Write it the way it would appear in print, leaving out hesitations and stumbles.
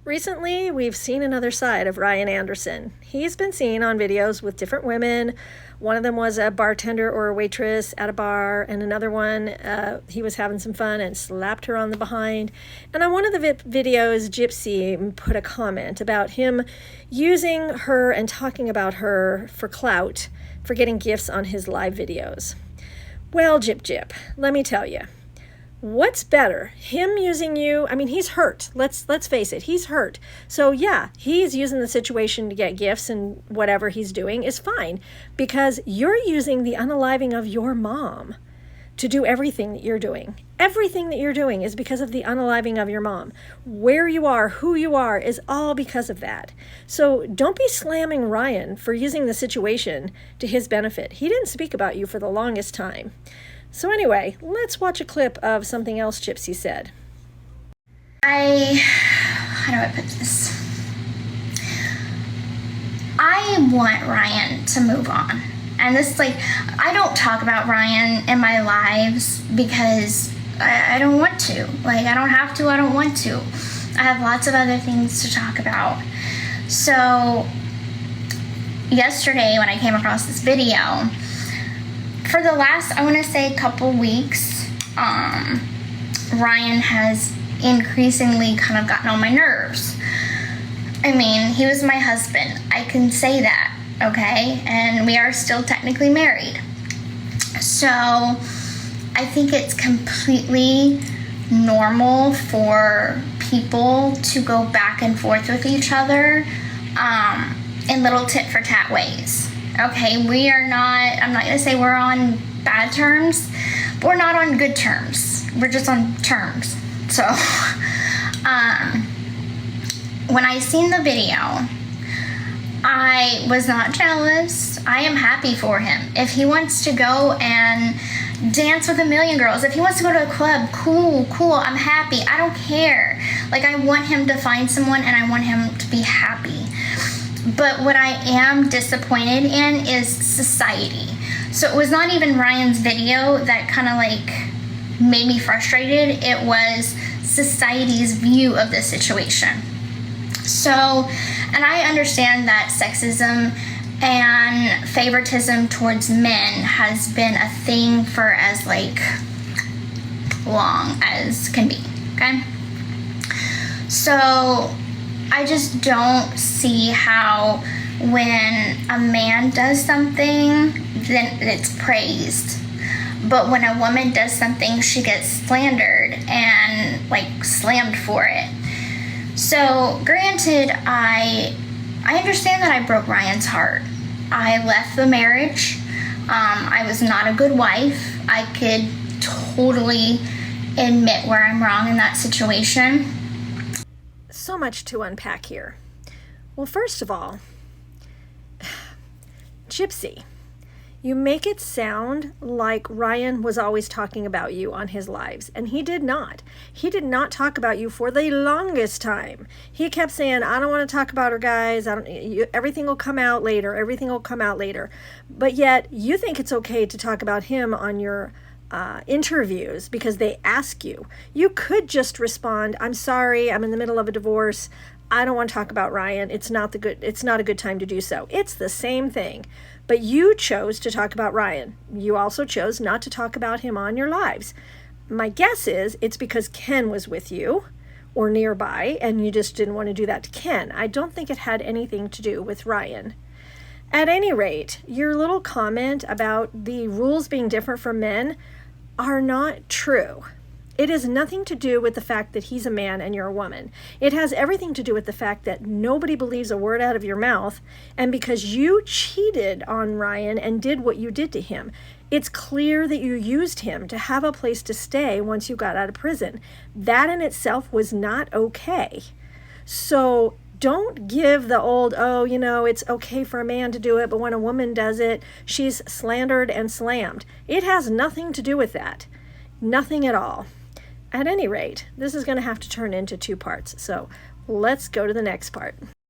Recently, we've seen another side of Ryan Anderson. He's been seen on videos with different women. One of them was a bartender or a waitress at a bar, and another one, he was having some fun and slapped her on the behind. And on one of the videos, Gypsy put a comment about him using her and talking about her for clout, for getting gifts on his live videos. Well, Gyp, let me tell you. What's better, him using you? I mean, he's hurt. Let's face it, he's hurt. So yeah, he's using the situation to get gifts, and whatever he's doing is fine, because you're using the unaliving of your mom to do everything that you're doing. Everything that you're doing is because of the unaliving of your mom. Where you are, who you are, is all because of that. So don't be slamming Ryan for using the situation to his benefit. He didn't speak about you for the longest time. So anyway, let's watch a clip of something else Gypsy said. How do I put this? I want Ryan to move on. And this is I don't talk about Ryan in my lives because I don't want to. I don't have to, I don't want to. I have lots of other things to talk about. So, yesterday when I came across this video, for the last, I want to say, couple weeks, Ryan has increasingly kind of gotten on my nerves. I mean, he was my husband. I can say that, okay? And we are still technically married. So, I think it's completely normal for people to go back and forth with each other in little tit-for-tat ways. Okay, we are not, I'm not going to say we're on bad terms, but we're not on good terms. We're just on terms. So, when I seen the video, I was not jealous. I am happy for him. If he wants to go and dance with a million girls, if he wants to go to a club, cool, I'm happy. I don't care. I want him to find someone and I want him to be happy. But what I am disappointed in is society. So it was not even Ryan's video that kind of made me frustrated. It was society's view of the situation. So, and I understand that sexism and favoritism towards men has been a thing for as long as can be, okay? So, I just don't see how when a man does something, then it's praised. But when a woman does something, she gets slandered and slammed for it. So granted, I understand that I broke Ryan's heart. I left the marriage. I was not a good wife. I could totally admit where I'm wrong in that situation. So much to unpack here. Well, first of all, Gypsy, you make it sound like Ryan was always talking about you on his lives, and he did not. He did not talk about you for the longest time. He kept saying, I don't want to talk about her, guys. Everything will come out later. Everything will come out later. But yet, you think it's okay to talk about him on your interviews because they ask you. You could just respond, I'm sorry, I'm in the middle of a divorce. I don't want to talk about Ryan. It's not a good time to do so. It's the same thing. But you chose to talk about Ryan. You also chose not to talk about him on your lives. My guess is it's because Ken was with you or nearby and you just didn't want to do that to Ken. I don't think it had anything to do with Ryan. At any rate, your little comment about the rules being different for men are not true. It has nothing to do with the fact that he's a man and you're a woman. It has everything to do with the fact that nobody believes a word out of your mouth, and because you cheated on Ryan and did what you did to him, it's clear that you used him to have a place to stay once you got out of prison. That in itself was not okay. So don't give the old, it's okay for a man to do it, but when a woman does it, she's slandered and slammed. It has nothing to do with that. Nothing at all. At any rate, this is going to have to turn into 2 parts. So let's go to the next part.